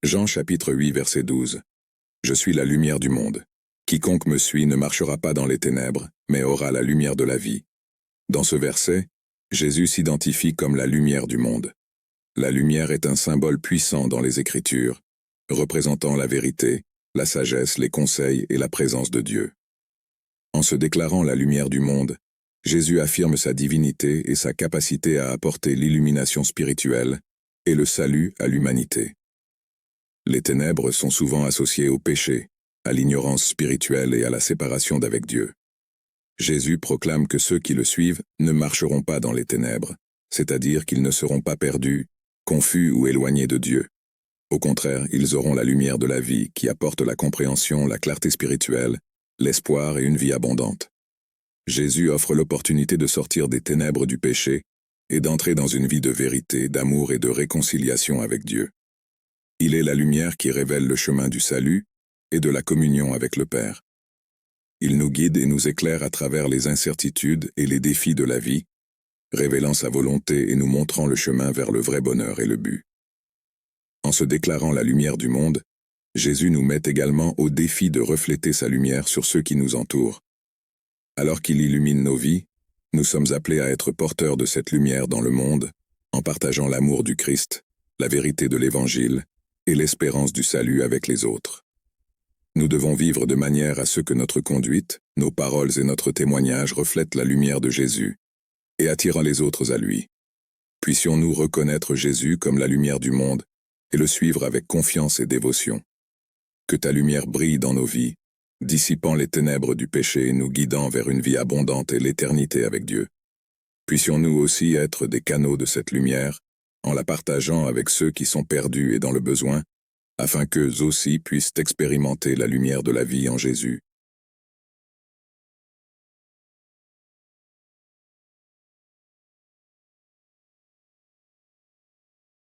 Jean chapitre 8 verset 12. Je suis la lumière du monde. Quiconque me suit ne marchera pas dans les ténèbres, mais aura la lumière de la vie. Dans ce verset, Jésus s'identifie comme la lumière du monde. La lumière est un symbole puissant dans les Écritures, représentant la vérité, la sagesse, les conseils et la présence de Dieu. En se déclarant la lumière du monde, Jésus affirme sa divinité et sa capacité à apporter l'illumination spirituelle et le salut à l'humanité. Les ténèbres sont souvent associées au péché, à l'ignorance spirituelle et à la séparation d'avec Dieu. Jésus proclame que ceux qui le suivent ne marcheront pas dans les ténèbres, c'est-à-dire qu'ils ne seront pas perdus, confus ou éloignés de Dieu. Au contraire, ils auront la lumière de la vie qui apporte la compréhension, la clarté spirituelle, l'espoir et une vie abondante. Jésus offre l'opportunité de sortir des ténèbres du péché et d'entrer dans une vie de vérité, d'amour et de réconciliation avec Dieu. Il est la lumière qui révèle le chemin du salut et de la communion avec le Père. Il nous guide et nous éclaire à travers les incertitudes et les défis de la vie, révélant sa volonté et nous montrant le chemin vers le vrai bonheur et le but. En se déclarant la lumière du monde, Jésus nous met également au défi de refléter sa lumière sur ceux qui nous entourent. Alors qu'il illumine nos vies, nous sommes appelés à être porteurs de cette lumière dans le monde, en partageant l'amour du Christ, la vérité de l'Évangile et l'espérance du salut avec les autres. Nous devons vivre de manière à ce que notre conduite, nos paroles et notre témoignage reflètent la lumière de Jésus, et attirant les autres à lui. Puissions-nous reconnaître Jésus comme la lumière du monde et le suivre avec confiance et dévotion. Que ta lumière brille dans nos vies, dissipant les ténèbres du péché et nous guidant vers une vie abondante et l'éternité avec Dieu. Puissions-nous aussi être des canaux de cette lumière, en la partageant avec ceux qui sont perdus et dans le besoin, afin qu'eux aussi puissent expérimenter la lumière de la vie en Jésus.